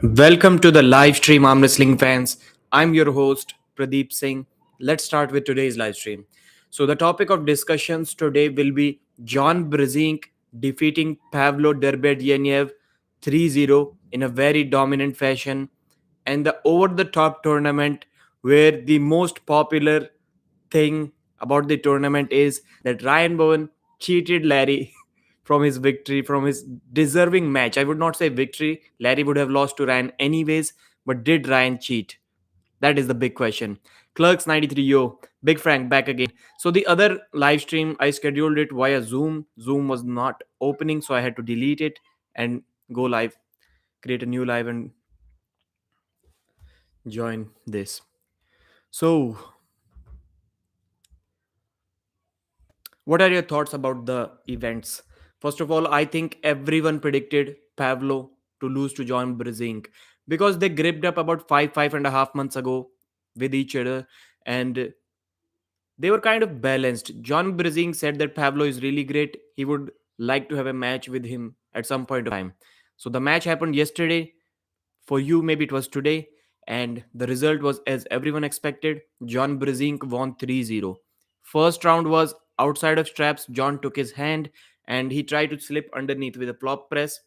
Welcome to the live stream, Arm Wrestling fans. I'm your host, Pradeep Singh. Let's start with today's live stream. So, the topic of discussions today will be John Brzenk defeating Pavlo Derbedyev 3-0 in a very dominant fashion, and the over the top tournament where the most popular thing about the tournament is that Ryan Bowen cheated Larry from his victory, from his deserving match. I would not say victory. Larry would have lost to Ryan anyways, but did Ryan cheat? That is the big question. Clerks 93 yo, Big Frank back again. So the other live stream I scheduled it via Zoom. Zoom was not opening, so I had to delete it and go live, create a new live and join this. So what are your thoughts about the events? First of all, I think everyone predicted Pavlo to lose to John Brzenk because they gripped up about 5.5 months ago with each other, and they were kind of balanced. John Brzenk said that Pavlo is really great. He would like to have a match with him at some point of time. So the match happened yesterday. For you, maybe it was today. And the result was as everyone expected. John Brzenk won 3-0. First round was outside of straps. John took his hand and he tried to slip underneath with a flop press,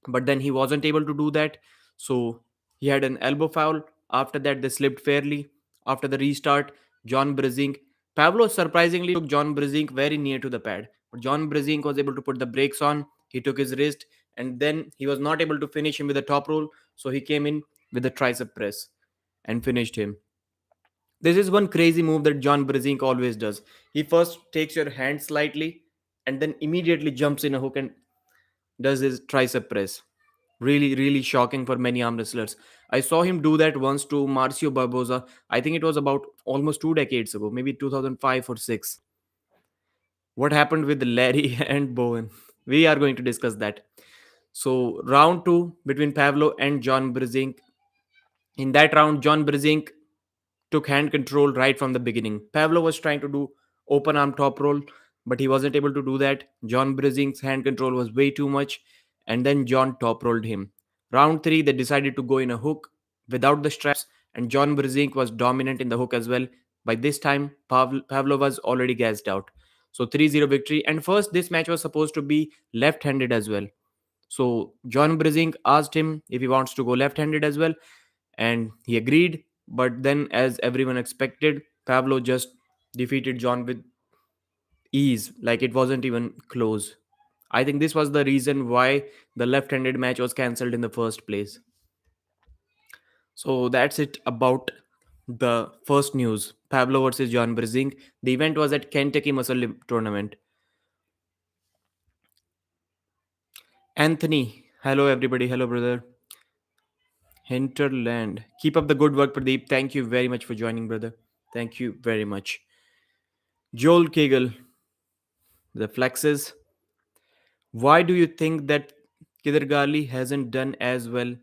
but then he wasn't able to do that. So he had an elbow foul. After that, they slipped fairly. After the restart, John Brzenk, Pavlo surprisingly took John Brzenk very near to the pad. But John Brzenk was able to put the brakes on. He took his wrist and then he was not able to finish him with a top roll. So he came in with a tricep press and finished him. This is one crazy move that John Brzenk always does. He first takes your hand slightly and then immediately jumps in a hook and does his tricep press. Really, really shocking for many arm wrestlers. I saw him do that once to Marcio Barboza. I think it was about almost 2 decades ago, maybe 2005 or 6. What happened with Larry and Bowen? We are going to discuss that. So, round two between Pavlo and John Brzenk. In that round, John Brzenk took hand control right from the beginning. Pavlo was trying to do open arm top roll, but he wasn't able to do that. John Brzezink's hand control was way too much, and then John top rolled him. Round three, they decided to go in a hook without the straps, and John Brzenk was dominant in the hook as well. By this time, Pavlo was already gassed out. So 3-0 victory. And first, this match was supposed to be left handed as well. So John Brzenk asked him if he wants to go left handed as well, and he agreed. But then, as everyone expected, Pavlo just defeated John with ease, like it wasn't even close. I think this was the reason why the left handed match was cancelled in the first place. So that's it about the first news, Pablo versus John Brzenk. The event was at Kentucky Muscle Tournament. Anthony, hello everybody. Hello, brother. Hinterland. Keep up the good work, Pradeep. Thank you very much for joining, brother. Thank you very much. Joel Kegel, the flexes. Why do you think that Kidargali hasn't done as well?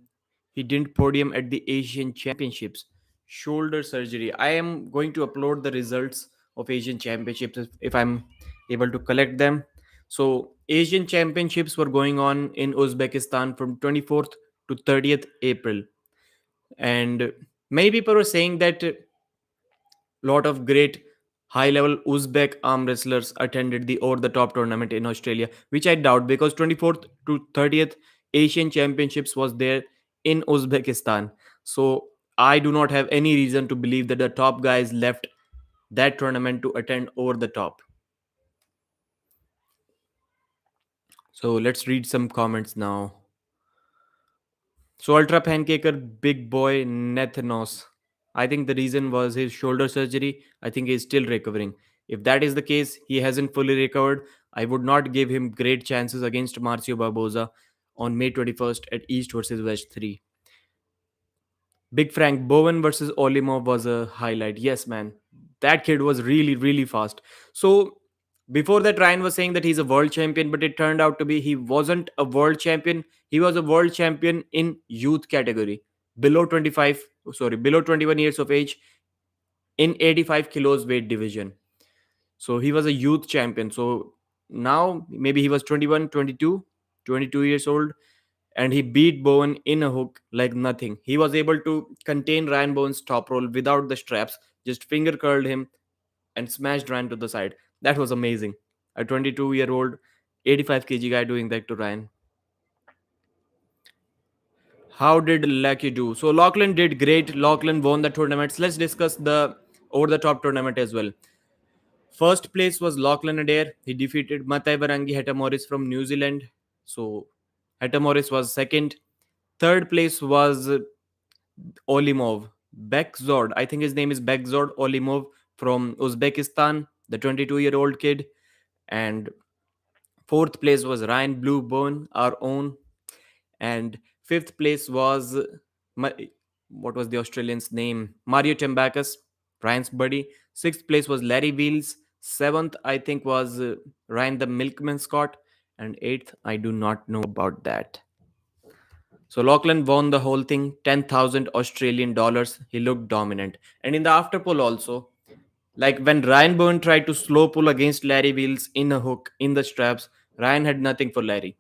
He didn't podium at the Asian Championships. Shoulder surgery. I am going to upload the results of Asian Championships if I'm able to collect them. So, Asian Championships were going on in Uzbekistan from 24th to 30th April. And many people were saying that lot of great high level Uzbek arm wrestlers attended the over the top tournament in Australia, which I doubt because 24th to 30th Asian Championships was there in Uzbekistan. So I do not have any reason to believe that the top guys left that tournament to attend over the top. So let's read some comments now. So Ultra Pancaker, big boy Nethanos. I think the reason was his shoulder surgery. I think he's still recovering. If that is the case, he hasn't fully recovered. I would not give him great chances against Marcio Barboza on May 21st at East versus West 3. Big Frank Bowen versus Olimov was a highlight. Yes, man. That kid was really, really fast. So before that, Ryan was saying that he's a world champion, but it turned out to be he wasn't a world champion. He was a world champion in youth category, below 25, sorry, below 21 years of age in 85 kilos weight division. So he was a youth champion. So now maybe he was 21, 22, 22 years old, and he beat Bowen in a hook like nothing. He was able to contain Ryan Bowen's top roll without the straps, just finger curled him and smashed Ryan to the side. That was amazing. A 22-year-old, 85 kg guy doing that to Ryan. How did Lucky do? So Lachlan did great. Lachlan won the tournaments. Let's discuss the over the top tournament as well. First place was Lachlan Adair. He defeated Matai Varangi Heta Morris from New Zealand. So Heta Morris was second. Third place was Olimov. Bekzord. I think his name is Bekzord Olimov from Uzbekistan, the 22-year-old kid. And fourth place was Ryan Blue Bone, our own. And fifth place was what was the Australian's name? Mario Tembakis, Ryan's buddy. Sixth place was Larry Wheels. Seventh, I think, was Ryan the Milkman Scott. And eighth, I do not know about that. So Lachlan won the whole thing, 10,000 Australian dollars. He looked dominant. And in the after pull also, like when Ryan Byrne tried to slow pull against Larry Wheels in a hook in the straps, Ryan had nothing for Larry.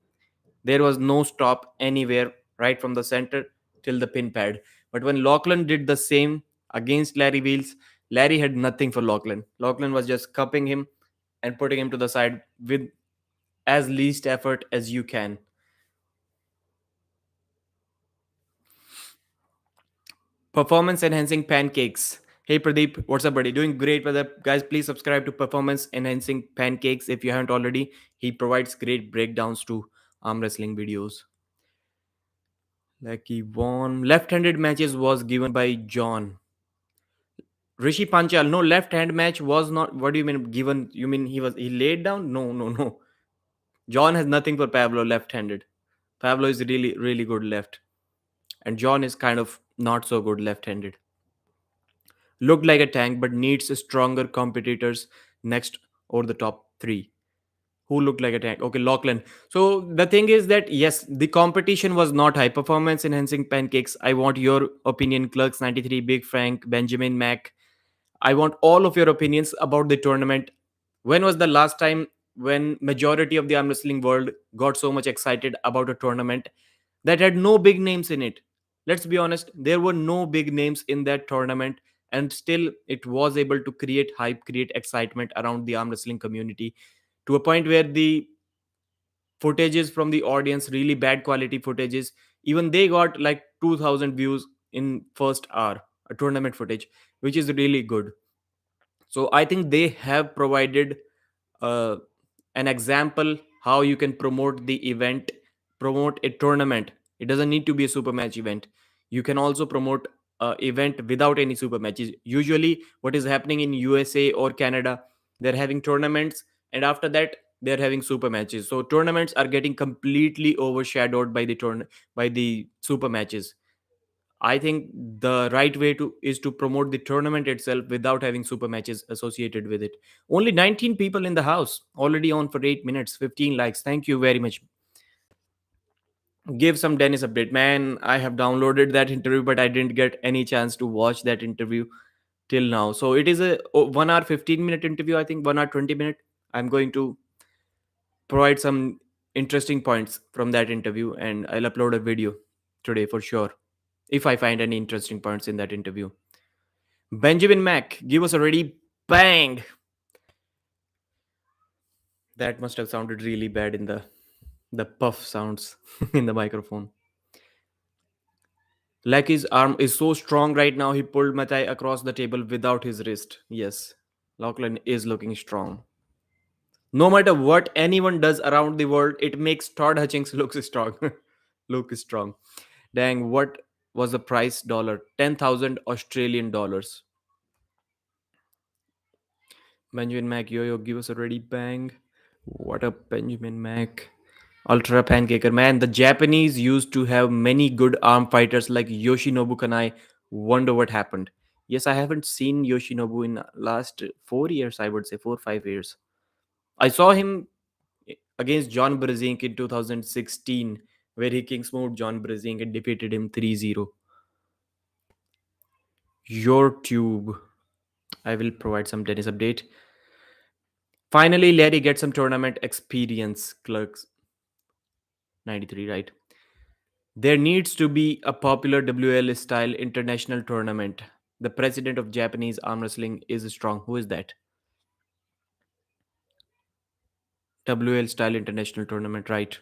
There was no stop anywhere right from the center till the pin pad. But when Lachlan did the same against Larry Wheels, Larry had nothing for Lachlan. Lachlan was just cupping him and putting him to the side with as least effort as you can. Performance enhancing pancakes. Hey Pradeep, what's up, buddy? Doing great, brother. Guys, please subscribe to Performance Enhancing Pancakes if you haven't already. He provides great breakdowns to arm wrestling videos. Like he won left-handed matches was given by John. Rishi Panchal. No, left-hand match was not. What do you mean given? You mean he laid down? No, no, no. John has nothing for Pavlo left-handed. Pavlo is really good left, and John is kind of not so good left-handed. Looked like a tank, but needs stronger competitors next or the top three. Who looked like a tank? Okay, Lachlan. So the thing is that yes, the competition was not high. Performance enhancing pancakes. I want your opinion, Clerks 93, Big Frank, Benjamin Mack. I want all of your opinions about the tournament. When was the last time when majority of the arm wrestling world got so much excited about a tournament that had no big names in it? Let's be honest, there were no big names in that tournament, and still it was able to create hype, create excitement around the arm wrestling community to a point where the footages from the audience, really bad quality footages, even they got like 2000 views in first hour, a tournament footage, which is really good. So I think they have provided uh, an example how you can promote the event, promote a tournament. It doesn't need to be a super match event. You can also promote a event without any super matches. Usually what is happening in USA or Canada, they're having tournaments, and after that they're having super matches. So tournaments are getting completely overshadowed by the super matches. I think the right way to is to promote the tournament itself without having super matches associated with it. Only 19 people in the house, already on for 8 minutes, 15 likes. Thank you very much. Give some Dennis update. Man, I have downloaded that interview, but I didn't get any chance to watch that interview till now. So it is a 1 hour 15-minute interview, I think 1 hour 20-minute. I'm going to provide some interesting points from that interview, and I'll upload a video today for sure if I find any interesting points in that interview. Benjamin Mack, give us a ready bang. That must have sounded really bad in the puff sounds in the microphone. Like his arm is so strong right now, he pulled Matai across the table without his wrist. Yes, Lachlan is looking strong. No matter what anyone does around the world, it makes Todd Hutchings look strong. Look strong. Dang, what was the price dollar? 10,000 Australian dollars. Benjamin Mack, yo, give us a ready bang. What up, Benjamin Mack? Ultra Pancaker. Man, the Japanese used to have many good arm fighters like Yoshinobu Kanai. Wonder what happened. Yes, I haven't seen Yoshinobu in last 4 years, I would say 4 5 years. I saw him against John Brzenk in 2016, where he kingsmode John Brzenk and defeated him 3-0. Your tube. I will provide some tennis update. Finally, Larry gets some tournament experience, Clerks 93, right? There needs to be a popular WL style international tournament. The president of Japanese arm wrestling is strong. Who is that? WL style international tournament, right?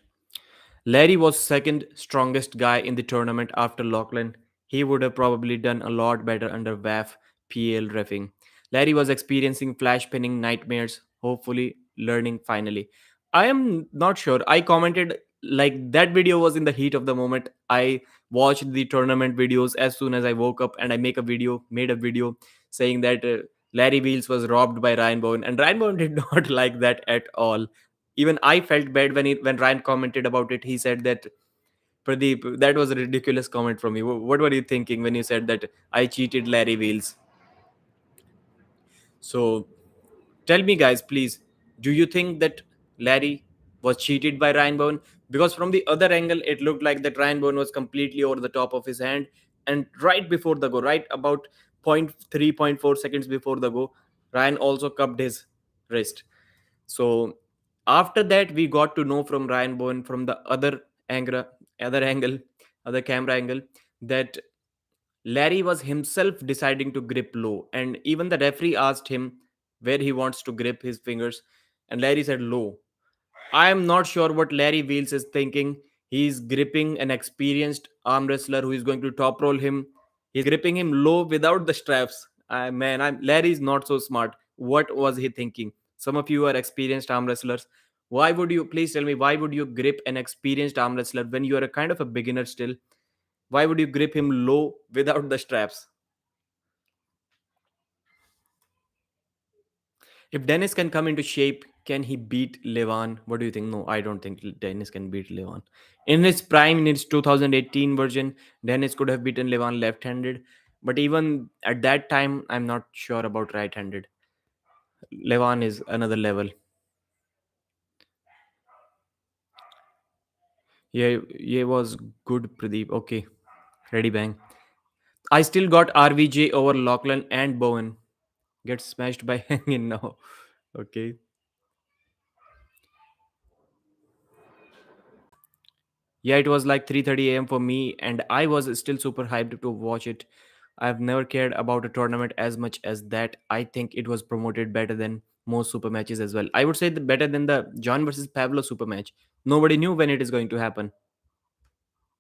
Larry was second strongest guy in the tournament after Lachlan. He would have probably done a lot better under WAF PL reffing. Larry was experiencing flash pinning nightmares, hopefully learning finally. I am not sure. I commented like that video was in the heat of the moment. I watched the tournament videos as soon as I woke up and I made a video saying that Larry Wheels was robbed by Ryan Bowen, and Ryan Bowen did not like that at all. Even I felt bad when Ryan commented about it. He said that, Pradeep, that was a ridiculous comment from you. What were you thinking when you said that I cheated Larry Wheels? So tell me, guys, please, do you think that Larry was cheated by Ryan Bowen? Because from the other angle, it looked like that Ryan Bowen was completely over the top of his hand, and right before the go, right about point 0.3, point 0.4 seconds before the go, Ryan also cupped his wrist. So after that, we got to know from Ryan Bowen from the other angle, other camera angle, that Larry was himself deciding to grip low, and even the referee asked him where he wants to grip his fingers, and Larry said low. I am not sure what Larry Wheels is thinking. He's gripping an experienced arm wrestler who is going to top roll him. He's gripping him low without the straps. Larry's not so smart. What was he thinking? Some of you are experienced arm wrestlers. Why would you, please tell me, why would you grip an experienced arm wrestler when you are a kind of a beginner still? Why would you grip him low without the straps? If Dennis can come into shape, can he beat Levan? What do you think? No, I don't think Dennis can beat Levan. In his prime, in his 2018 version, Dennis could have beaten Levan left handed. But even at that time, I'm not sure about right handed. Levan is another level. Yeah, yeah, was good, Pradeep. Okay, ready, bang. I still got RVJ over Lachlan and Bowen. Get smashed by hanging now. Okay. Yeah, it was like 3:30 a.m. for me, and I was still super hyped to watch it. I've never cared about a tournament as much as that. I think it was promoted better than most super matches as well. I would say better than the John versus Pavlo super match. Nobody knew when it is going to happen.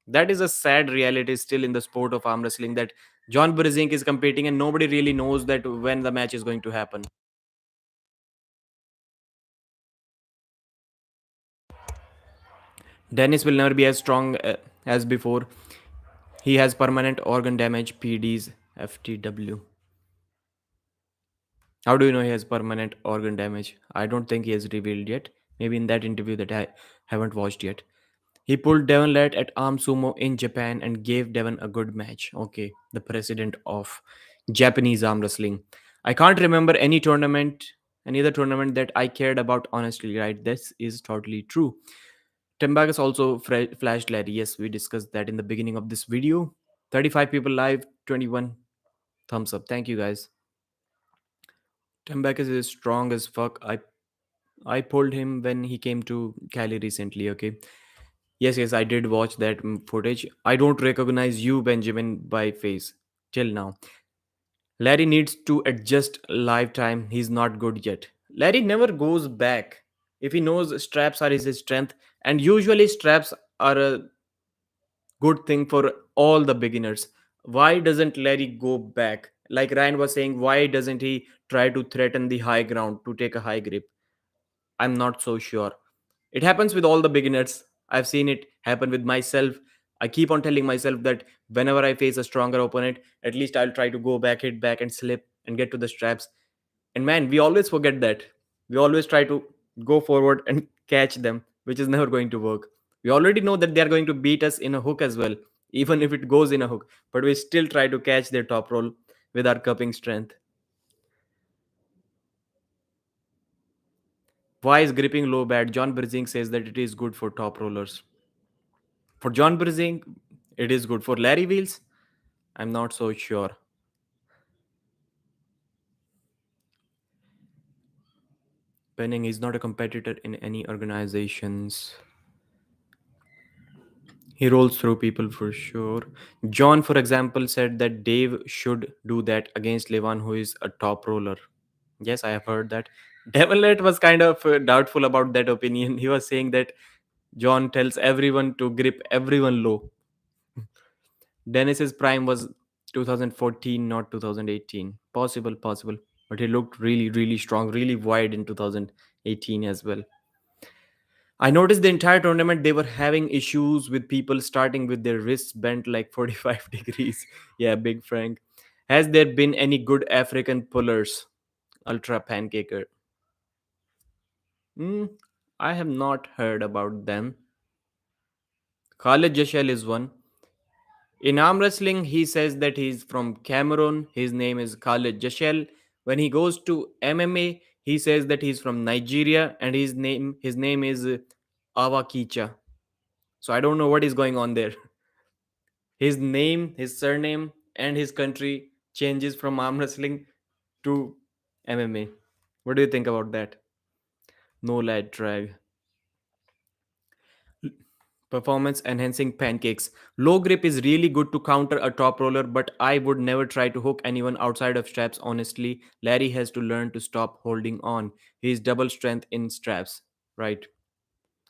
That is a sad reality still in the sport of arm wrestling, that John Brzenk is competing and nobody really knows that when the match is going to happen. Dennis will never be as strong as before. He has permanent organ damage, PDs, FTW. How do you know he has permanent organ damage? I don't think he has revealed yet. Maybe in that interview that I haven't watched yet. He pulled Devon Larratt at Arm Sumo in Japan and gave Devon a good match. Okay, the president of Japanese arm wrestling. I can't remember any other tournament that I cared about honestly, right? This is totally true. Tembagas also flashed Larry. Yes, we discussed that in the beginning of this video. 35 people live, 21 thumbs up. Thank you guys. Tembagas is strong as fuck. I pulled him when he came to Cali recently, okay? Yes, yes, I did watch that footage. I don't recognize you, Benjamin, by face till now. Larry needs to adjust live time. He's not good yet. Larry never goes back. If he knows straps are his strength, and usually straps are a good thing for all the beginners. Why doesn't Larry go back? Like Ryan was saying, why doesn't he try to threaten the high ground to take a high grip? I'm not so sure. It happens with all the beginners. I've seen it happen with myself. I keep on telling myself that whenever I face a stronger opponent, at least I'll try to go back, hit back, and slip and get to the straps. And man, we always forget that. We always try to go forward and catch them, which is never going to work. We already know that they are going to beat us in a hook as well, even if it goes in a hook. But we still try to catch their top roll with our cupping strength. Why is gripping low bad? John Brzenk says that it is good for top rollers. For John Brzenk, it is good. For Larry Wheels, I'm not so sure. Penning is not a competitor in any organizations. He rolls through people for sure. John, for example, said that Dave should do that against Levan, who is a top roller. Yes, I have heard that. Devon Larratt was kind of doubtful about that opinion. He was saying that John tells everyone to grip everyone low. Dennis's prime was 2014, not 2018. Possible, possible. But he looked really, really strong, really wide in 2018 as well. I noticed the entire tournament they were having issues with people starting with their wrists bent like 45 degrees. Yeah, Big Frank. Has there been any good African pullers? Ultra Pancaker. Hmm, I have not heard about them. Khaled Jashel is one. In arm wrestling, he says that he's from Cameroon. His name is Khaled Jashel. When he goes to MMA, he says that he's from Nigeria and his name is Awakicha. So I don't know what is going on there. His name, his surname, and his country changes from arm wrestling to MMA. What do you think about that? No lad drag. Performance enhancing pancakes. Low grip is really good to counter a top roller, but I would never try to hook anyone outside of straps. Honestly, Larry has to learn to stop holding on. He's double strength in straps, right?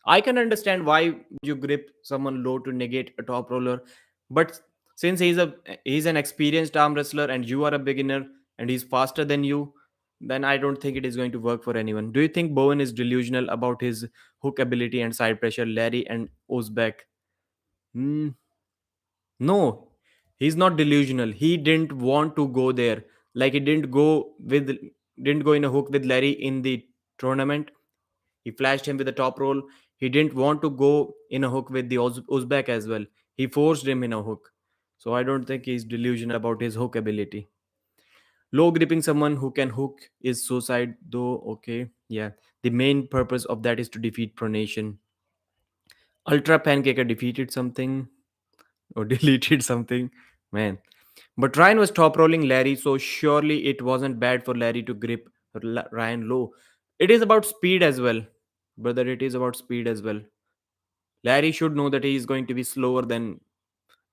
I can understand why you grip someone low to negate a top roller, but since he's an experienced arm wrestler and you are a beginner and he's faster than you, then I don't think it is going to work for anyone. Do you think Bowen is delusional about his hook ability and side pressure? Larry and Uzbek. Hmm, no, he's not delusional. He didn't want to go there. Like he didn't go in a hook with Larry in the tournament. He flashed him with a top roll. He didn't want to go in a hook with the Uzbek as well. He forced him in a hook. So I don't think he's delusional about his hook ability. Low gripping someone who can hook is suicide, though. Okay, yeah. The main purpose of that is to defeat pronation. Ultra Pancaker defeated something or deleted something. Man. But Ryan was top rolling Larry, so surely it wasn't bad for Larry to grip Ryan low. It is about speed as well. Brother, it is about speed as well. Larry should know that he is going to be slower than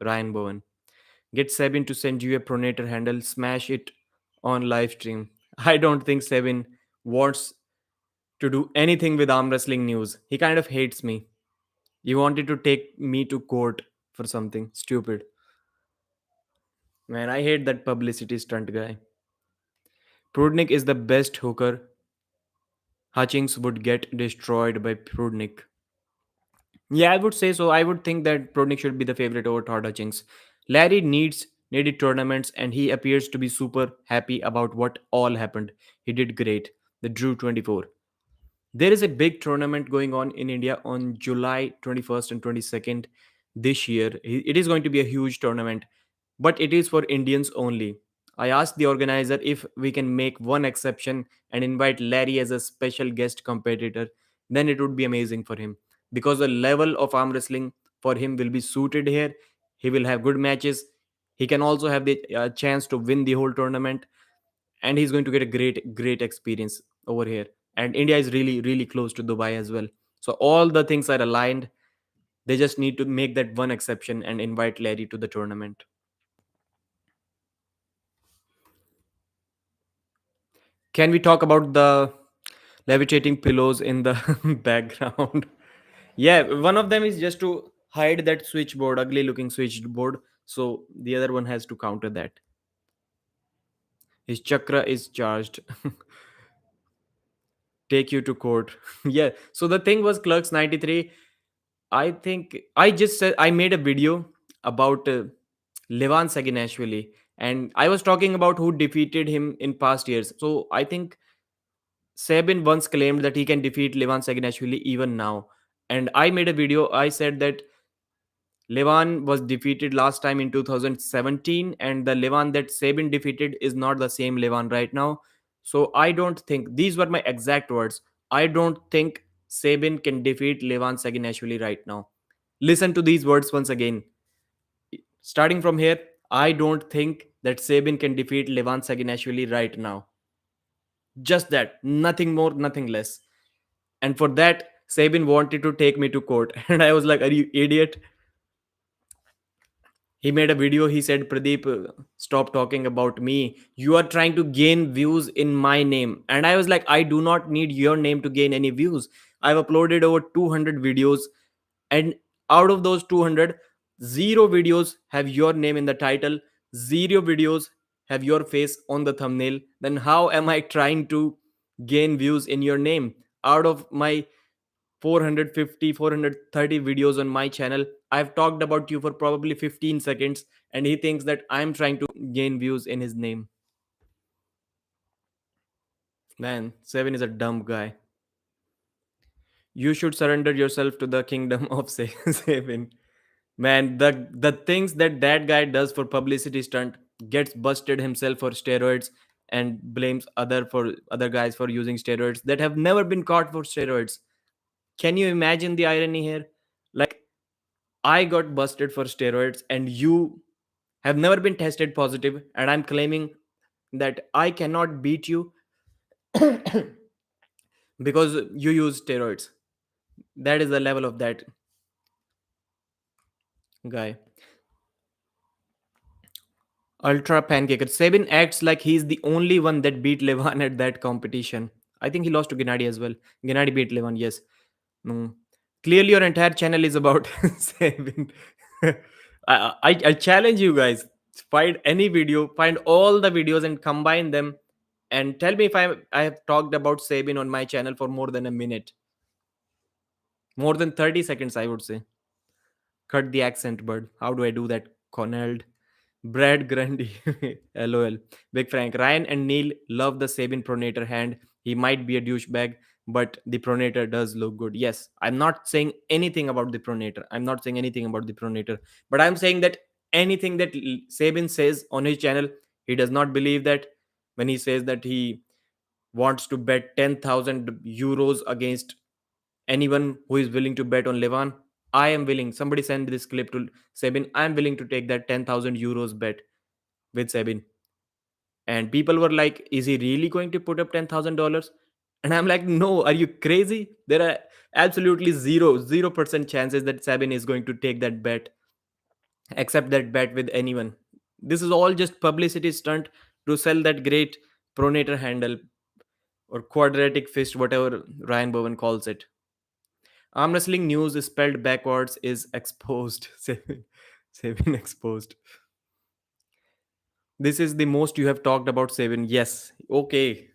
Ryan Bowen. Get Sebin to send you a pronator handle, smash it on live stream. I don't think Sebin wants to do anything with arm wrestling news. He kind of hates me. He wanted to take me to court for something stupid. Man, I hate that publicity stunt guy. Prudnik is the best hooker. Hutchings would get destroyed by Prudnik. Yeah, I would say so. I would think that Prudnik should be the favorite over Todd Hutchings. Larry needed tournaments and he appears to be super happy about what all happened. He did great. The Drew 24. There is a big tournament going on in India on July 21st and 22nd this year. It is going to be a huge tournament, but it is for Indians only. I asked the organizer if we can make one exception and invite Larry as a special guest competitor. Then it would be amazing for him because the level of arm wrestling for him will be suited here. He will have good matches. He can also have the chance to win the whole tournament, and he's going to get a great experience over here. And India is really really close to Dubai as well, so all the things are aligned. They just need to make that one exception and invite Larry to the tournament. Can we talk about the levitating pillows in the background? Yeah, one of them is just to hide that switchboard, ugly looking switchboard, so the other one has to counter that. His chakra is charged. Take you to court. Yeah, so the thing was Clerks 93. I think I just said I made a video about Levan Saginashvili, and I was talking about who defeated him in past years. So I think Sebin once claimed that he can defeat Levan Saginashvili even now. And I made a video. I said that Levan was defeated last time in 2017, and the Levan that Sebin defeated is not the same Levan right now. So I don't think these were my exact words. I don't think Sebin can defeat Levan Saginashvili right now. Listen to these words once again. Starting from here, I don't think that Sebin can defeat Levan Saginashvili right now. Just that, nothing more, nothing less. And for that, Sabin wanted to take me to court. And I was like, are you idiot? He made a video. He said, Pradeep, stop talking about me. You are trying to gain views in my name. And I was like, I do not need your name to gain any views. I've uploaded over 200 videos. And out of those 200, zero videos have your name in the title, zero videos have your face on the thumbnail. Then how am I trying to gain views in your name? Out of my 450, 430 videos on my channel, I've talked about you for probably 15 seconds, and he thinks that I'm trying to gain views in his name. Man, Seven is a dumb guy. You should surrender yourself to the kingdom of Seven. Man, the things that guy does for publicity stunt, gets busted himself for steroids and blames other guys for using steroids that have never been caught for steroids. Can you imagine the irony here? Like, I got busted for steroids and you have never been tested positive, and I'm claiming that I cannot beat you because you use steroids. That is the level of that guy. Ultra Pancake. Sebin acts like he's the only one that beat Levan at that competition. I think he lost to Gennady as well. Gennady beat Levan, yes. No. Clearly, your entire channel is about Sebin. I challenge you guys. Find any video, find all the videos and combine them, and tell me if I have talked about Sabin on my channel for more than a minute. More than 30 seconds, I would say. Cut the accent, bud. How do I do that? Connelled. Brad Grundy. LOL. Big Frank. Ryan and Neil love the Sabin pronator hand. He might be a douchebag, but the pronator does look good. Yes, I'm not saying anything about the pronator. I'm not saying anything about the pronator. But I'm saying that anything that Sabin says on his channel, he does not believe that. When he says that he wants to bet 10,000 euros against anyone who is willing to bet on Levan, I am willing. Somebody send this clip to Sebin. I'm willing to take that 10,000 euros bet with Sebin. And people were like, is he really going to put up $10,000? And I'm like, no, are you crazy? There are absolutely 0% chances that Sabin is going to take that bet, accept that bet with anyone. This is all just publicity stunt to sell that great pronator handle or quadratic fist, whatever Ryan Bowen calls it. Arm wrestling news is spelled backwards is exposed. Seven exposed. This is the most you have talked about Seven. Yes. Okay.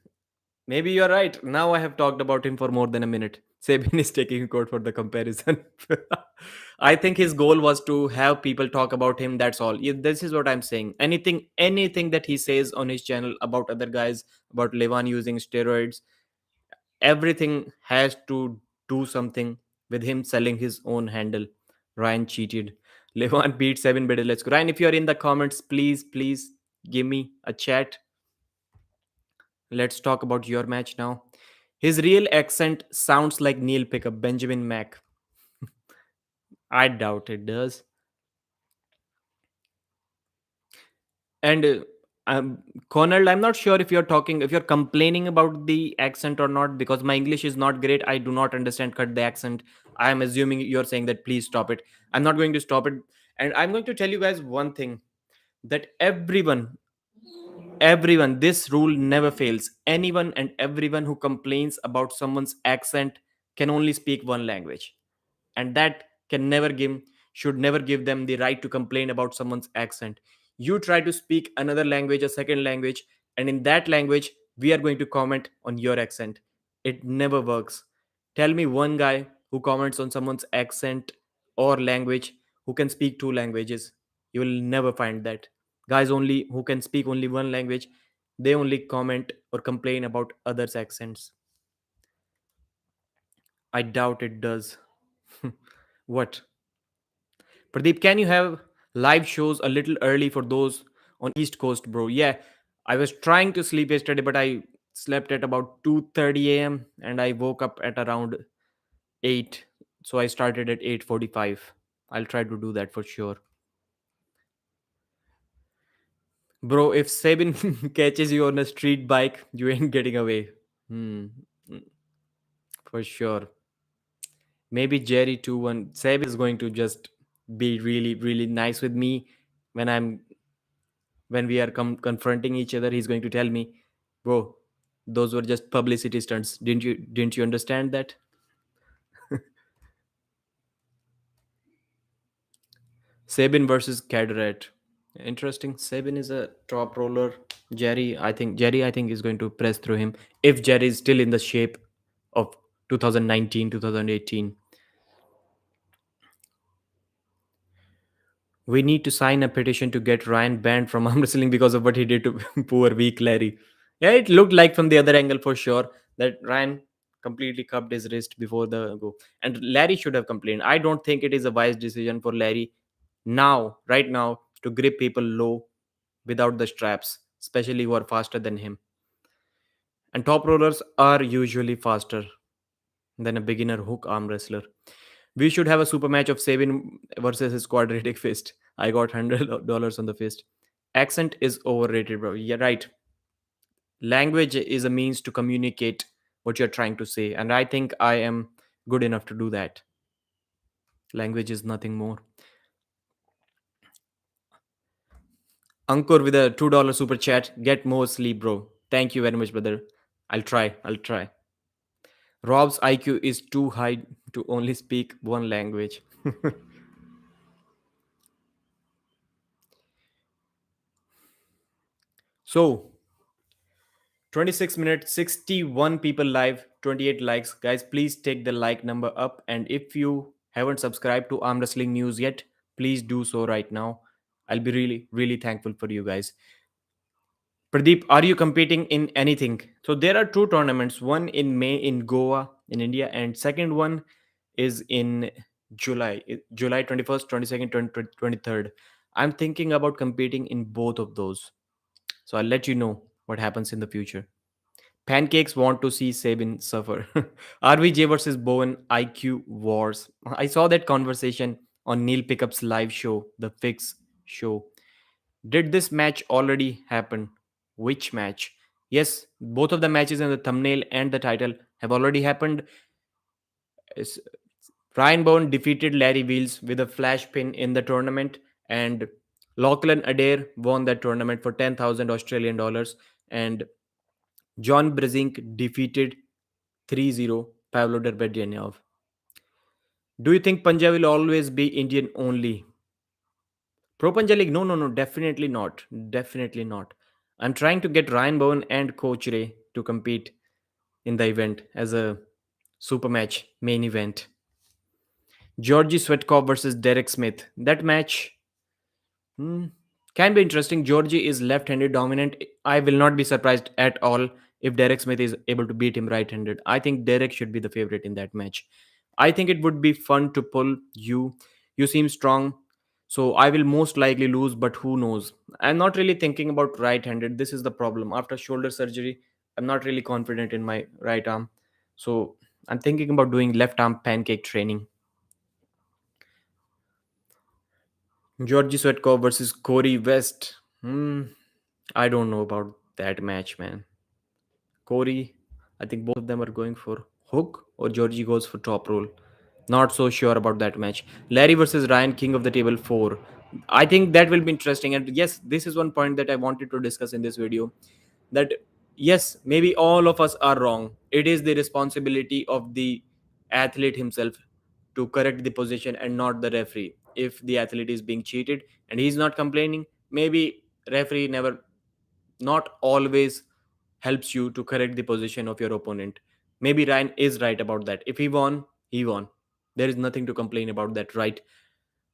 Maybe you're right. Now I have talked about him for more than a minute. Sebin is taking code for the comparison. I think his goal was to have people talk about him. That's all. Yeah, this is what I'm saying. Anything that he says on his channel about other guys, about Levan using steroids, everything has to do something with him selling his own handle. Ryan cheated. Levan beat 7 better. Let's go. Ryan, if you're in the comments, please give me a chat. Let's talk about your match now. His real accent sounds like Neil Pickup, Benjamin Mack. I doubt it does. And Connell, I'm not sure if you're complaining about the accent or not, because my English is not great. I do not understand. Cut the accent. I am assuming you're saying that please stop it. I'm not going to stop it. And I'm going to tell you guys one thing, that everyone, this rule never fails. Anyone and everyone who complains about someone's accent can only speak one language, and that can never give should never give them the right to complain about someone's accent. You try to speak another language, a second language, and in that language we are going to comment on your accent. It never works. Tell me one guy who comments on someone's accent or language who can speak two languages. You will never find that. Guys only who can speak only one language, they only comment or complain about others accents. I doubt it does. What? Pradeep, can you have live shows a little early for those on East Coast, bro? Yeah, I was trying to sleep yesterday, but I slept at about 2:30 a.m. and I woke up at around 8. So I started at 8:45. I'll try to do that for sure. Bro, if Sabin catches you on a street bike, you ain't getting away. Hmm, mm, for sure. Maybe Jerry too. One Sabin is going to just be really, really nice with me when I'm when we are confronting each other, he's going to tell me, bro, those were just publicity stunts. Didn't you understand that? Sabin versus Cadret. Interesting. Sabin is a top roller. Jerry, I think, is going to press through him if Jerry is still in the shape of 2019, 2018. We need to sign a petition to get Ryan banned from arm wrestling because of what he did to poor weak Larry. Yeah, it looked like from the other angle for sure that Ryan completely cupped his wrist before the go. And Larry should have complained. I don't think it is a wise decision for Larry now, right now, to grip people low without the straps, especially who are faster than him. And top rollers are usually faster than a beginner hook arm wrestler. We should have a super match of Sabin versus his quadratic fist. I got $100 on the fist. Accent is overrated, bro. Yeah, right. Language is a means to communicate what you're trying to say, and I think I am good enough to do that. Language is nothing more. Ankur with a $2 super chat. Get more sleep, bro. Thank you very much, brother. I'll try. I'll try. Rob's IQ is too high to only speak one language. So, 26 minutes, 61 people live, 28 likes. Guys, please take the like number up. And if you haven't subscribed to Arm Wrestling News yet, please do so right now. I'll be really, really thankful for you guys. Pradeep, are you competing in anything? So there are two tournaments, one in May in Goa in India, and second one is in July 21st, 22nd, 23rd. I'm thinking about competing in both of those. So I'll let you know what happens in the future. Pancakes want to see Sabin suffer. RVJ versus Bowen IQ Wars. I saw that conversation on Neil Pickup's live show, The Fix Show. Did this match already happen? Which match? Yes, both of the matches in the thumbnail and the title have already happened. Is- Ryan Bowen defeated Larry Wheels with a flash pin in the tournament, and Lachlan Adair won that tournament for 10,000 Australian dollars. And John Brzenk defeated 3-0 Pavlo Derbedyanov. Do you think Punjab will always be Indian only? Pro Punjab No, no, no, definitely not. Definitely not. I'm trying to get Ryan Bowen and Coach Ray to compete in the event as a super match main event. Georgie Swetkov versus Derek Smith. That match Hmm. Can be interesting. Georgie is left handed dominant. I will not be surprised at all if Derek Smith is able to beat him right handed. I think Derek should be the favorite in that match. I think it would be fun to pull you. You seem strong. So I will most likely lose, but who knows? I'm not really thinking about right handed. This is the problem. After shoulder surgery, I'm not really confident in my right arm. So I'm thinking about doing left arm pancake training. Georgie Swetkov versus Corey West. I don't know about that match, man. Corey, I think both of them are going for hook or Georgie goes for top roll. Not so sure about that match. Larry versus Ryan, King of the Table 4. I think that will be interesting. And yes, this is one point that I wanted to discuss in this video. That yes, maybe all of us are wrong. It is the responsibility of the athlete himself to correct the position and not the referee. If the athlete is being cheated and he's not complaining, maybe referee never not always helps you to correct the position of your opponent. Maybe Ryan is right about that. If he won, he won. There is nothing to complain about that, right?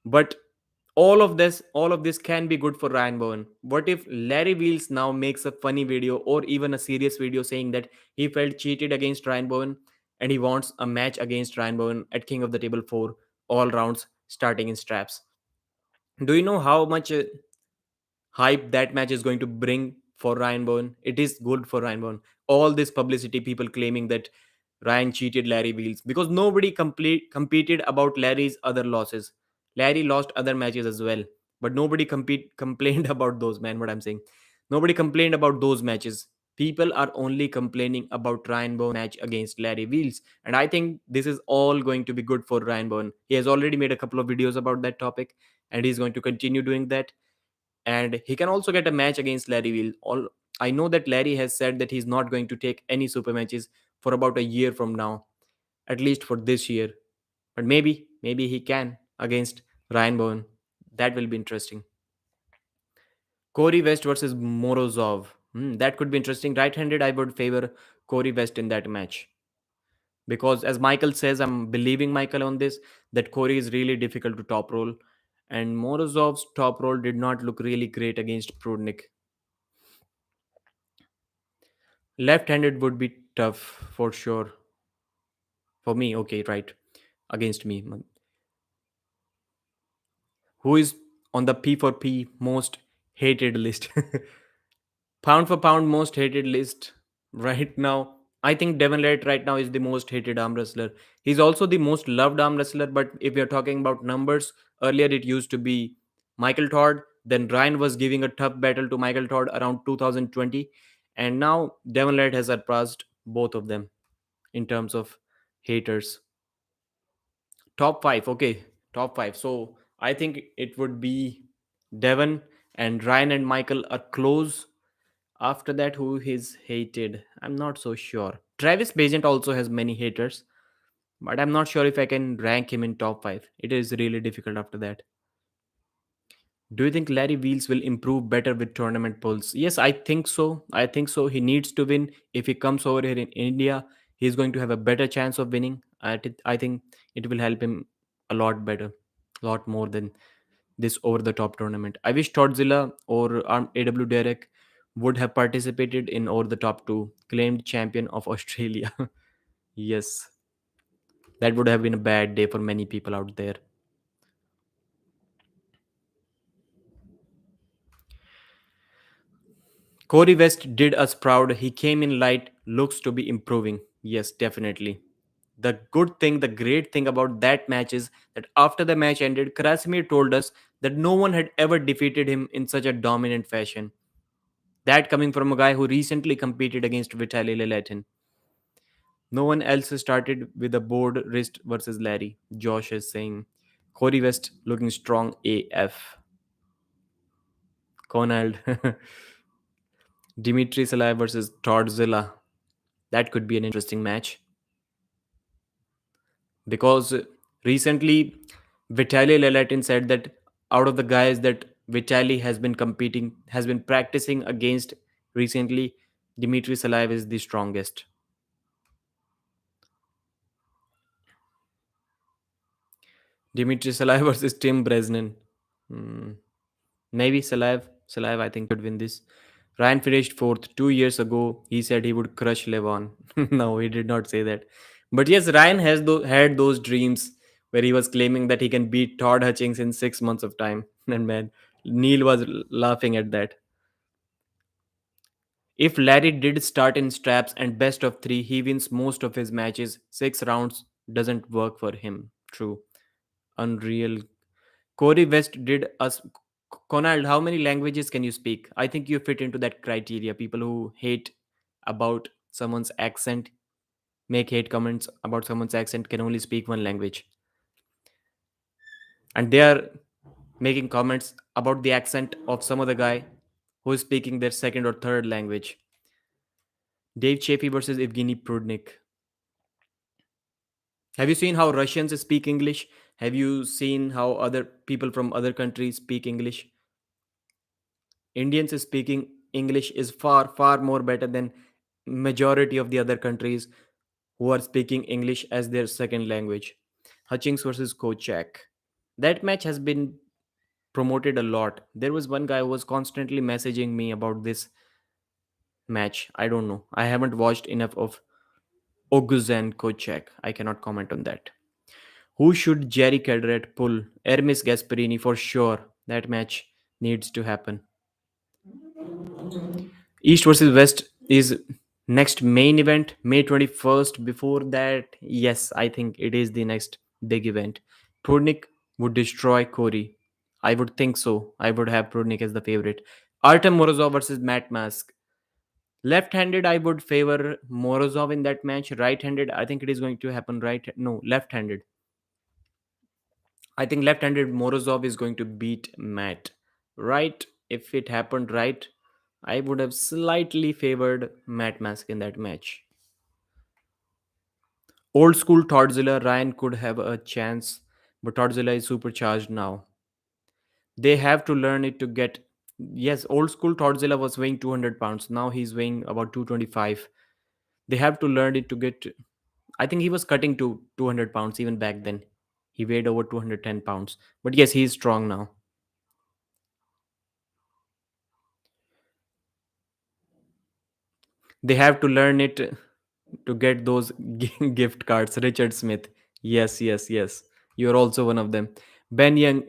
But all of this can be good for Ryan Bowen. What if Larry Wheels now makes a funny video or even a serious video saying that he felt cheated against Ryan Bowen and he wants a match against Ryan Bowen at King of the Table 4, all rounds starting in straps? Do you know how much hype that match is going to bring for Ryan Bowen? It is good for Ryan Bowen. All this publicity, people claiming that Ryan cheated Larry Wheels because nobody competed about Larry's other losses. Larry lost other matches as well, but nobody complained about those, man. What I'm saying, nobody complained about those matches. People are only complaining about Ryan Bowen match against Larry Wheels, and I think this is all going to be good for Ryan Bowen. He has already made a couple of videos about that topic, and he's going to continue doing that. and he can also get a match against Larry Wheel. All I know that Larry has said that he's not going to take any super matches for about a year from now, at least for this year. But maybe he can against Ryan Bowen. That will be interesting. Corey West versus Morozov. That could be interesting. Right-handed, I would favor Corey West in that match because, as Michael says, I'm believing Michael on this that Corey is really difficult to top roll, and Morozov's top roll did not look really great against Prudnik. Left-handed would be tough for sure for me. Okay, right, against me. Who is on the P for P most hated list? Pound for pound most hated list right now. I think Devon Larratt right now is the most hated arm wrestler. He's also the most loved arm wrestler. But if we are talking about numbers, earlier it used to be Michael Todd. Then Ryan was giving a tough battle to Michael Todd around 2020, and now Devon Larratt has surpassed both of them in terms of haters. Top five, okay, top five. So I think it would be Devon and Ryan and Michael are close. After that, who is hated? I'm not so sure. Travis Bagent also has many haters, but I'm not sure if I can rank him in top 5. It is really difficult after that. Do you think Larry Wheels will improve better with tournament polls? Yes, I think so. I think so. He needs to win. If he comes over here in India, he's going to have a better chance of winning. I think it will help him a lot better, a lot more than this over the top tournament. I wish Todzilla or AW Derek would have participated in over the top 2, claimed champion of Australia. Yes, that would have been a bad day for many people out there. Corey West did us proud. He came in light, looks to be improving. Yes, definitely. The good thing, the great thing about that match is that after the match ended, Krasimir told us that no one had ever defeated him in such a dominant fashion. That coming from a guy who recently competed against Vitaly Leletin. No one else started with a board wrist versus Larry. Josh is saying. Corey West looking strong AF. Conald. Dimitri Salai versus Tordzilla. That could be an interesting match because recently Vitaly Leletin said that out of the guys that Vitaly has been practicing against recently, Dimitri Salaev is the strongest. Dimitri Salaev versus Tim Bresnan. Hmm. Maybe Salaev, I think, could win this. Ryan finished fourth 2 years ago. He said he would crush Levon. No, he did not say that. But yes, Ryan has had those dreams where he was claiming that he can beat Todd Hutchings in 6 months of time. And man, Neil was laughing at that. If Larry did start in straps and best of three, he wins most of his matches. 6 rounds doesn't work for him. True. Unreal. Corey West did us. Conald, how many languages can you speak? I think you fit into that criteria. People who hate about someone's accent, make hate comments about someone's accent, can only speak one language. And they are making comments about the accent of some other guy who is speaking their second or third language. Dave Chaffee versus Evgeny Prudnik. Have you seen how Russians speak English? Have you seen how other people from other countries speak English? Indians speaking English is far more better than majority of the other countries who are speaking English as their second language. Hutchings versus Kochak. That match has been promoted a lot. There was one guy who was constantly messaging me about this match. I don't know. I haven't watched enough of Oguzan Kochak. I cannot comment on that. Who should Jerry Cadret pull? Hermes Gasparini for sure. That match needs to happen. East versus West is next main event, May 21st. Before that, yes, I think it is the next big event. Prudnik would destroy Corey. I would think so. I would have Prudnik as the favorite. Artem Morozov versus Matt Mask. Left-handed, I would favor Morozov in that match. Right-handed, I think it is going to happen right. No, left-handed. I think left-handed Morozov is going to beat Matt. Right? if it happened right, I would have slightly favored Matt Mask in that match. Old school Todzilla Ryan could have a chance, but Todzilla is supercharged now. They have to learn it to get. Yes, old school Todzilla was weighing 200 pounds. Now he's weighing about 225. They have to learn it to get. I think he was cutting to 200 pounds even back then. He weighed over 210 pounds. But yes, he's strong now. They have to learn it to get those gift cards. Richard Smith. Yes, yes, yes. You're also one of them. Ben Young,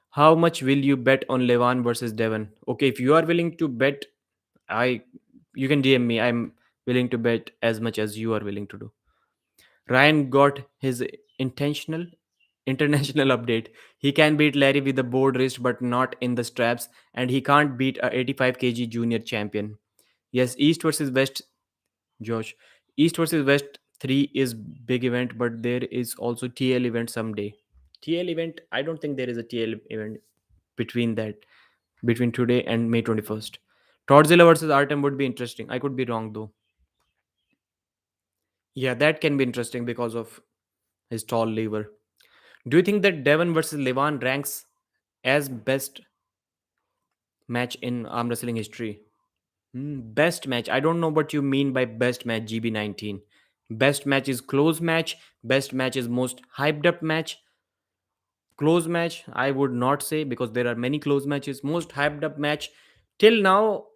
how much will you bet on Levan versus Devon? Okay, if you are willing to bet, I you can DM me. I'm willing to bet as much as you are willing to do. Ryan got his intentional international update. He can beat Larry with the board wrist, but not in the straps, and he can't beat a 85 kg junior champion. Yes, East versus West, Josh. East versus West 3 is big event, but there is also TL event someday. TL event, I don't think there is a TL event between that, between today and May 21st. Todzilla versus Artem would be interesting. I could be wrong though. Yeah, that can be interesting because of his tall lever. Do you think that Devon versus Levan ranks as best match in arm wrestling history? Best match. I don't know what you mean by best match, GB19. Best match is close match. Best match is most hyped up match. Close match, I would not say because there are many close matches. Most hyped up match till now,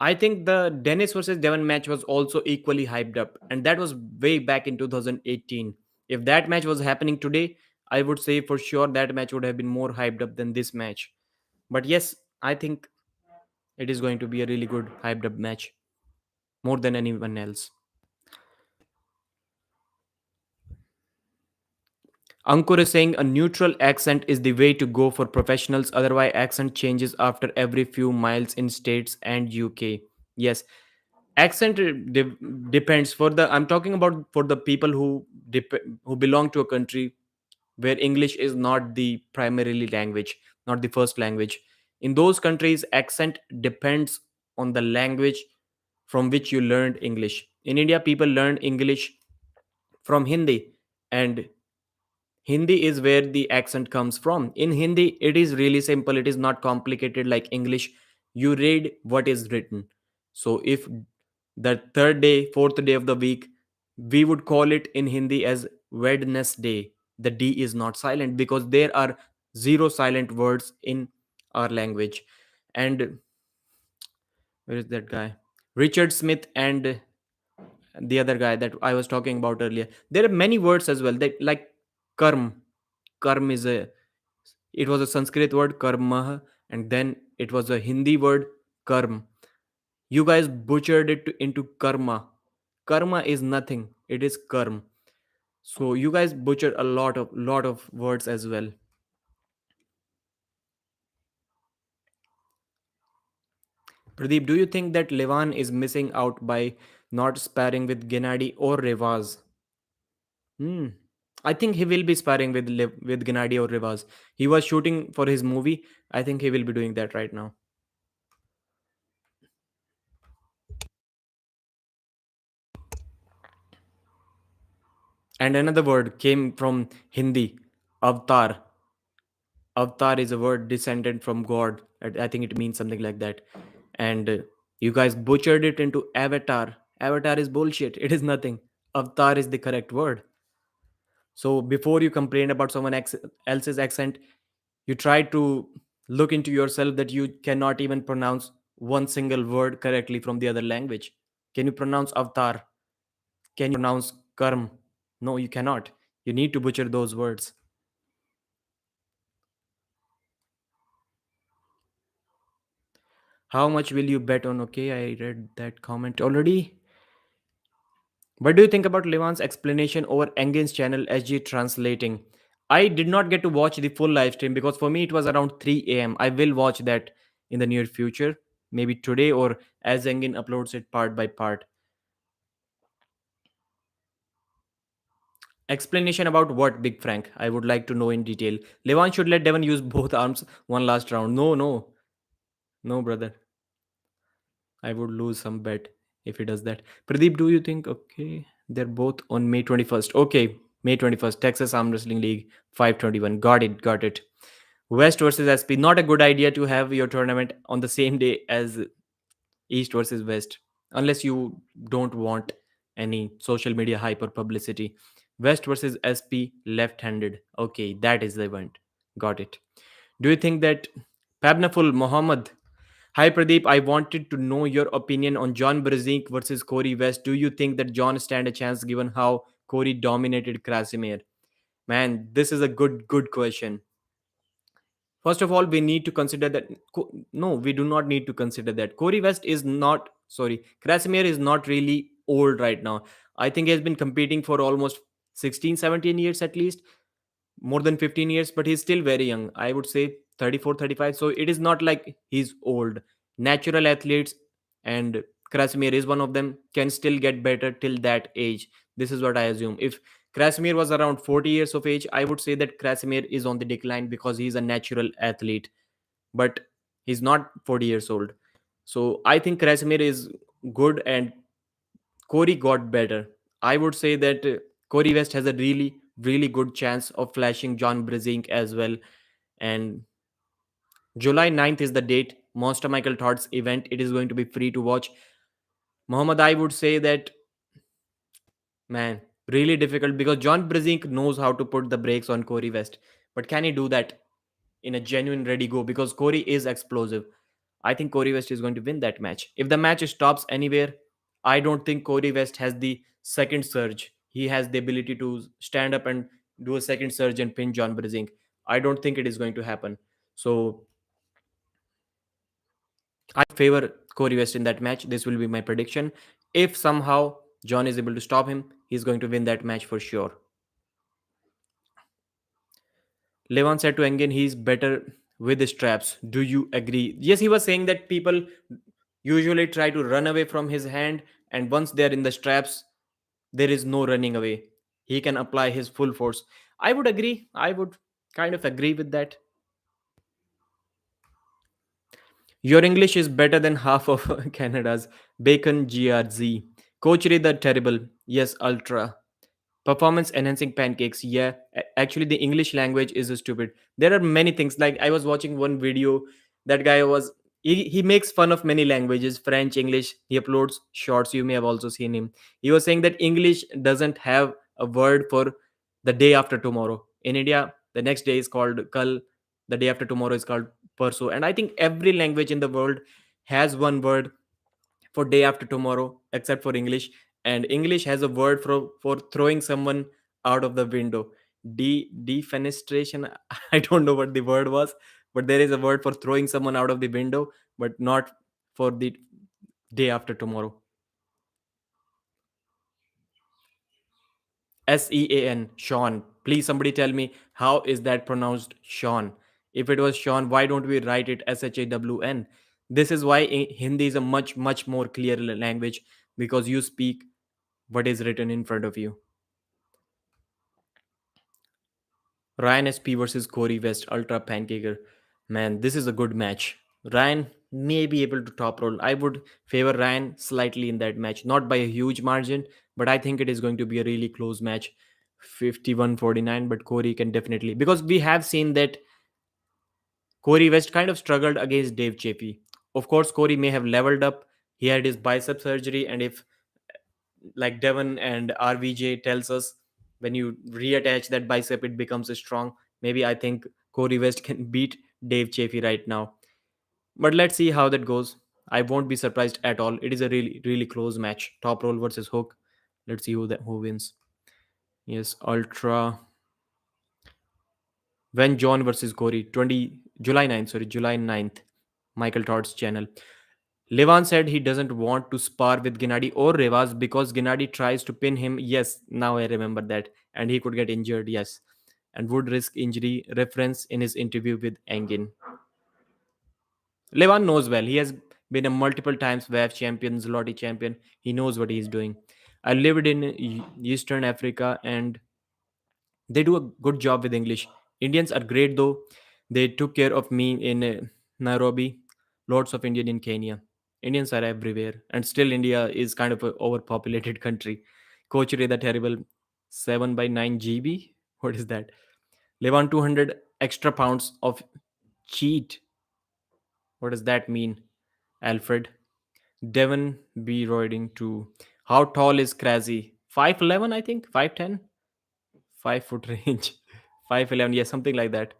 I think the Dennis versus Devon match was also equally hyped up, and that was way back in 2018. If that match was happening today, I would say for sure that match would have been more hyped up than this match. But yes, I think it is going to be a really good hyped up match, more than anyone else. Ankur is saying a neutral accent is the way to go for professionals, otherwise, accent changes after every few miles in States and UK. Yes, accent depends for the I'm talking about for the people who belong to a country where English is not the primarily language, not the first language. In those countries, accent depends on the language from which you learned English. In India, people learn English from Hindi, and Hindi is where the accent comes from. In Hindi, it is really simple. It is not complicated like English. You read what is written. So if the third day, fourth day of the week, we would call it in Hindi as Wednesday. The D is not silent because there are zero silent words in our language. And where is that guy? Richard Smith and the other guy that I was talking about earlier. There are many words as well. That like karm. Karm is a it was a Sanskrit word karma, and then it was a Hindi word karm. You guys butchered it into karma. Karma is nothing. It is karm. So you guys butchered a lot of words as well. Pradeep, do you think that Levan is missing out by not sparring with Gennady or Revaz? Hmm. I think he will be sparring with with Gennady or Revaz. He was shooting for his movie. I think he will be doing that right now. And another word came from Hindi, avatar. Avatar is a word descended from God. I think it means something like that. And you guys butchered it into avatar. Avatar is bullshit. It is nothing. Avatar is the correct word. So before you complain about someone else's accent, you try to look into yourself that you cannot even pronounce one single word correctly from the other language. Can you pronounce avatar? Can you pronounce karm? No, you cannot. You need to butcher those words. How much will you bet on? Okay, I read that comment already. What do you think about Levan's explanation over Engin's channel SG translating? I did not get to watch the full live stream because for me it was around 3 a.m. I will watch that in the near future, maybe today or as Engin uploads it part by part. Explanation about what, Big Frank? I would like to know in detail. Levan should let Devon use both arms one last round. No, no. No, brother, I would lose some bet if he does that. Pradeep, do you think? Okay, they're both on May 21st. Okay, May 21st, Texas Arm Wrestling League 521. Got it, got it. West versus SP. Not a good idea to have your tournament on the same day as East versus West, unless you don't want any social media hype or publicity. West versus SP left handed. Okay, that is the event. Got it. Do you think that Pabnaful Mohammed? Hi Pradeep, I wanted to know your opinion on John Brzenk versus Corey West. Do you think that John stand a chance given how Corey dominated Krasimir? Man, this is a good question. First of all, we need to consider that no, we do not need to consider that Corey West is not sorry, Krasimir is not really old right now. I think he has been competing for almost 16, 17 years at least, more than 15 years, but he's still very young. I would say 34, 35. So it is not like he's old. Natural athletes, and Krasimir is one of them, can still get better till that age. This is what I assume. If Krasimir was around 40 years of age, I would say that Krasimir is on the decline because he's a natural athlete, but he's not 40 years old. So I think Krasimir is good and Corey got better. I would say that Corey West has a really good chance of flashing John Brzenk as well. And July 9th is the date. Monster Michael Todd's event. It is going to be free to watch. Muhammad, I would say that, man, really difficult because John Brzenk knows how to put the brakes on Corey West. But can he do that in a genuine ready go? Because Corey is explosive. I think Corey West is going to win that match. If the match stops anywhere, I don't think Corey West has the second surge. He has the ability to stand up and do a second surge and pin John Brzenk. I don't think it is going to happen. So I favor Corey West in that match. This will be my prediction. If somehow John is able to stop him, he's going to win that match for sure. Levan said to Engen, he's better with the straps. Do you agree? Yes, he was saying that people usually try to run away from his hand, and once they're in the straps, there is no running away. He can apply his full force. I would agree. I would kind of agree with that. Your English is better than half of Canada's. Bacon GRZ. Coach Ray the Terrible. Yes, Ultra. Performance enhancing pancakes. Yeah, actually, the English language is stupid. There are many things. Like, I was watching one video. That guy was. He makes fun of many languages, French, English. He uploads shorts. You may have also seen him. He was saying that English doesn't have a word for the day after tomorrow. In India, the next day is called Kal. The day after tomorrow is called Perso. And I think every language in the world has one word for day after tomorrow except for English. And English has a word for throwing someone out of the window. Defenestration. I don't know what the word was, but there is a word for throwing someone out of the window, but not for the day after tomorrow. Sean. Sean. Please somebody tell me how is that pronounced Sean? If it was Sean, why don't we write it Shawn? This is why Hindi is a much more clear language, because you speak what is written in front of you. Ryan SP versus Corey West, Ultra Pancaker. Man, this is a good match. Ryan may be able to top roll. I would favor Ryan slightly in that match, not by a huge margin, but I think it is going to be a really close match. 51-49, but Corey can definitely, because we have seen that Corey West kind of struggled against Dave Chaffee. Of course, Corey may have leveled up. He had his bicep surgery, and if, like Devon and RVJ tells us, when you reattach that bicep, it becomes strong. Maybe I think Corey West can beat Dave Chaffee right now. But let's see how that goes. I won't be surprised at all. It is a really close match. Top roll versus Hook. Let's see who wins. Yes, Ultra. When John versus Corey. 20 July 9th. Sorry, July 9th. Michael Todd's channel. Levan said he doesn't want to spar with Gennady or Revas because Gennady tries to pin him. Yes, now I remember that. And he could get injured. Yes. And would risk injury. Reference in his interview with Engin. Levan knows well. He has been a multiple times WAF champion, Zloty champion. He knows what he's doing. I lived in Eastern Africa and they do a good job with English. Indians are great though. They took care of me in Nairobi. lots of Indian in Kenya. Indians are everywhere, and still India is kind of a overpopulated country. Coach the terrible 7 by 9 GB. What is that? Live on 200 extra pounds of cheat. What does that mean, Alfred? Devon B. Royding to how tall is Crazy? 5'11, I think. 5'10? 5 foot range. 5'11, yeah, something like that.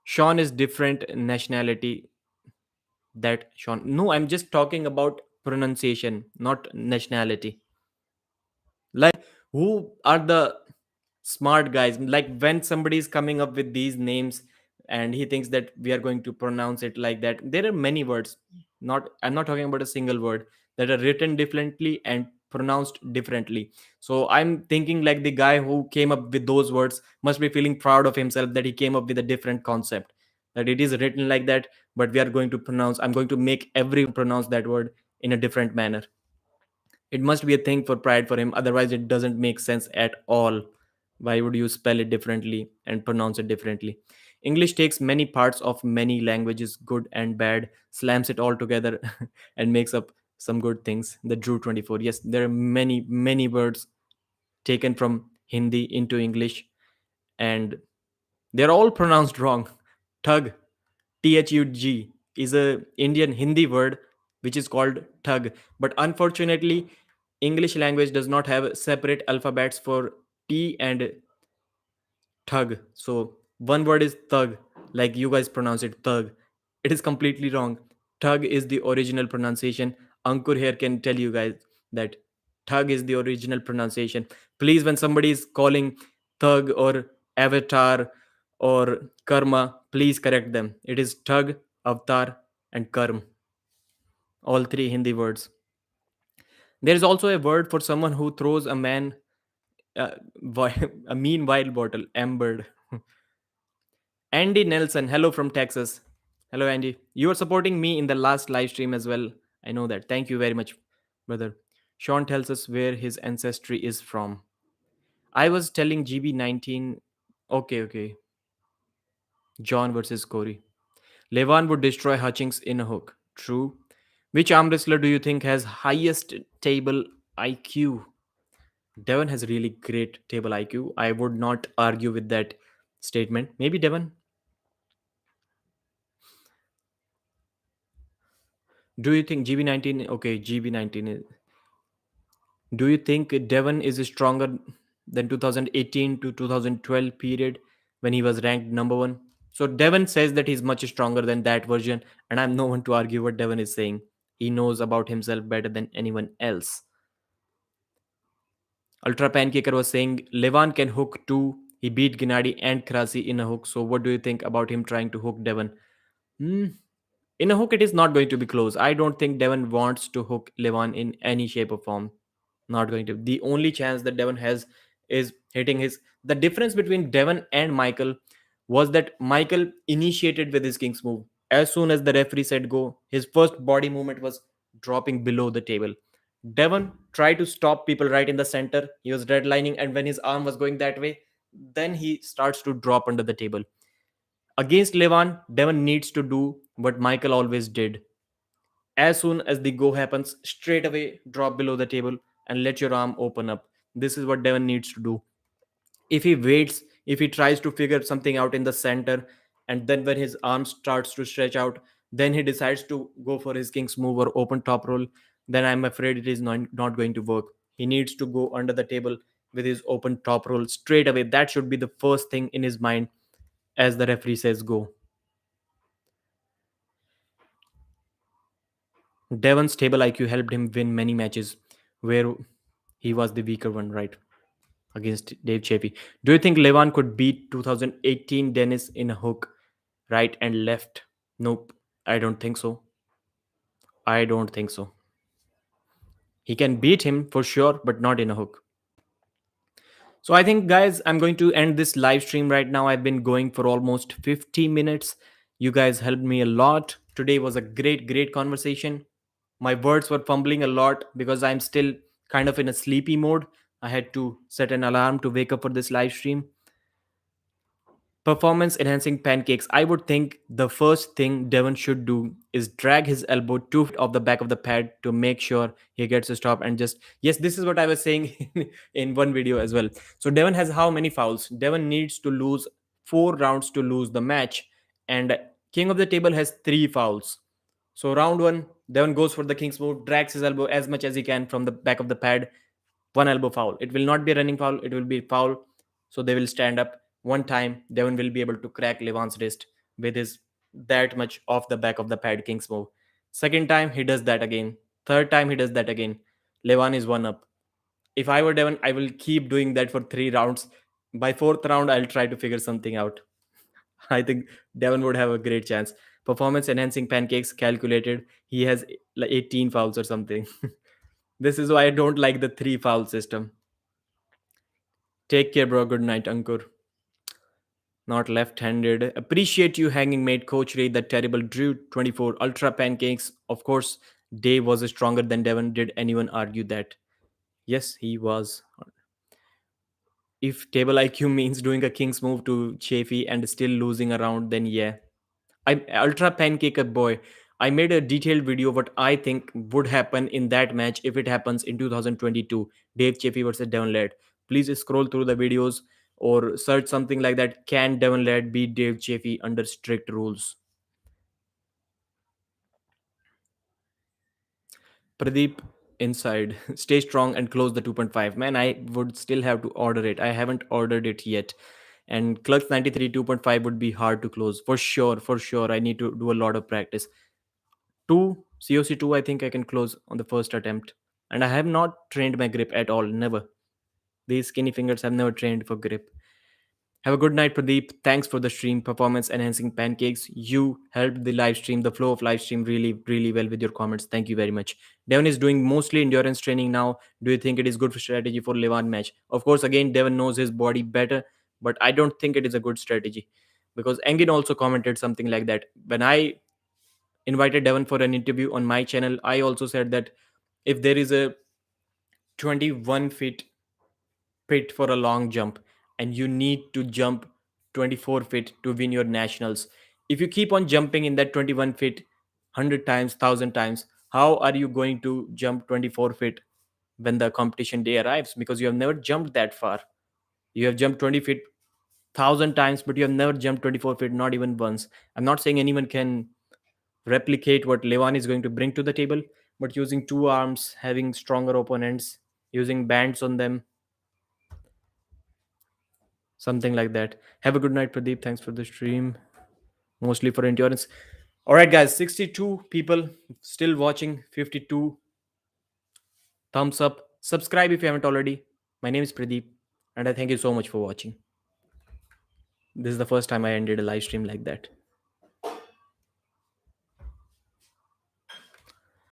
Sean is different nationality. That Sean. No, I'm just talking about pronunciation, not nationality. Like, who are the smart guys? Like, when somebody is coming up with these names and he thinks that we are going to pronounce it like that, there are many words. Not, I'm not talking about a single word, that are written differently and pronounced differently. So I'm thinking like the guy who came up with those words must be feeling proud of himself that he came up with a different concept, that it is written like that, but we are going to pronounce, I'm going to make everyone pronounce that word in a different manner. It must be a thing for pride for him, otherwise it doesn't make sense at all. Why would you spell it differently and pronounce it differently? English takes many parts of many languages, good and bad, slams it all together and makes up some good things. The Drew 24. Yes, there are many words taken from Hindi into English, and they're all pronounced wrong. Thug, THUG, is a Indian Hindi word which is called thug. But unfortunately, English language does not have separate alphabets for T and thug. So one word is thug, like you guys pronounce it thug. It is completely wrong. Thug is the original pronunciation. Ankur here can tell you guys that thug is the original pronunciation. Please, when somebody is calling thug or avatar or karma, please correct them. It is thug, avatar, and karm. All three Hindi words. There is also a word for someone who throws a man a mean wild bottle, ambered. Andy Nelson, hello from Texas. Hello, Andy. You are supporting me in the last live stream as well. I know that. Thank you very much, brother. Sean tells us where his ancestry is from. I was telling GB19. Okay, okay. John versus Corey. Levan would destroy Hutchings in a hook. True. Which arm wrestler do you think has highest table IQ? Devon has really great table IQ. I would not argue with that statement. Maybe Devon. Do you think GB19? Okay, GB19 is. Do you think Devon is stronger than 2018 to 2012 period when he was ranked number one? So Devon says that he's much stronger than that version, and I'm no one to argue what Devon is saying. He knows about himself better than anyone else. Ultra Pancake was saying Levan can hook too. He beat Gennady and Krasi in a hook. So what do you think about him trying to hook Devon? Hmm. In a hook, it is not going to be close. I don't think Devon wants to hook Levan in any shape or form. Not going to. The only chance that Devon has is hitting his. The difference between Devon and Michael was that Michael initiated with his King's move. As soon as the referee said go, his first body movement was dropping below the table. Devon tried to stop people right in the center. He was redlining, and when his arm was going that way, then he starts to drop under the table. Against Levan, Devon needs to do what Michael always did. As soon as the go happens, straight away drop below the table and let your arm open up. This is what Devon needs to do. If he waits, if he tries to figure something out in the center, and then when his arm starts to stretch out, then he decides to go for his king's move or open top roll, then I'm afraid it is not going to work. He needs to go under the table with his open top roll straight away. That should be the first thing in his mind as the referee says go. Devon's table IQ helped him win many matches where he was the weaker one, right? Against Dave Chappie. Do you think Levan could beat 2018 Dennis in a hook, right and left? Nope, I don't think so. I don't think so. He can beat him for sure, but not in a hook. So I think, guys, I'm going to end this live stream right now. I've been going for almost 50 minutes. You guys helped me a lot. Today was a great conversation. My words were fumbling a lot because I'm still kind of in a sleepy mode. I had to set an alarm to wake up for this live stream. Performance enhancing pancakes. I would think the first thing Devon should do is drag his elbow 2 feet off the back of the pad to make sure he gets a stop and just, yes, this is what I was saying in one video as well. So Devon has how many fouls? Devon needs to lose 4 rounds to lose the match, and King of the Table has 3 fouls. So round one, Devon goes for the king's move, drags his elbow as much as he can from the back of the pad, one elbow foul. It will not be a running foul, it will be foul. So they will stand up. One time, Devon will be able to crack Levan's wrist with his that much off the back of the pad king's move. Second time, he does that again. Third time, he does that again. Levan is one up. If I were Devon, I will keep doing that for 3 rounds. By fourth round, I'll try to figure something out. I think Devon would have a great chance. Performance enhancing pancakes calculated. He has like 18 fouls or something. This is why I don't like the 3 foul system. Take care, bro. Good night, Ankur. Not left handed. Appreciate you hanging mate. Coach Ray, that terrible Drew 24. Ultra pancakes. Of course, Dave was stronger than Devon. Did anyone argue that? Yes, he was. If table IQ means doing a king's move to Chafee and still losing a round, then yeah. I ultra pancake boy. I made a detailed video what I think would happen in that match if it happens in 2022. Dave Chaffee versus Devon Ladd. Please scroll through the videos or search something like that. Can Devon Ladd beat Dave Chaffee under strict rules? Pradeep inside. Stay strong and close the 2.5. Man, I would still have to order it. I haven't ordered it yet. And Clutch 93 2.5 would be hard to close. For sure, for sure. I need to do a lot of practice. 2 COC2 I think I can close on the first attempt. And I have not trained my grip at all, never. These skinny fingers have never trained for grip. Have a good night, Pradeep. Thanks for the stream. Performance enhancing pancakes. You helped the live stream, the flow of live stream really, really well with your comments. Thank you very much. Devon is doing mostly endurance training now. Do you think it is good for strategy for Levan match? Of course, again, Devon knows his body better, but I don't think it is a good strategy because Engin also commented something like that. When I invited Devon for an interview on my channel, I also said that if there is a 21 feet pit for a long jump and you need to jump 24 feet to win your nationals, if you keep on jumping in that 21 feet 100 times, 1000 times, how are you going to jump 24 feet when the competition day arrives? Because you have never jumped that far. You have jumped 20 feet 1000 times, but you have never jumped 24 feet, not even once. I'm not saying anyone can replicate what Levan is going to bring to the table, but using 2 arms, having stronger opponents, using bands on them, something like that. Have a good night, Pradeep. Thanks for the stream, mostly for endurance. All right, guys, 62 people still watching, 52 thumbs up. Subscribe if you haven't already. My name is Pradeep, and I thank you so much for watching. This is the first time I ended a live stream like that.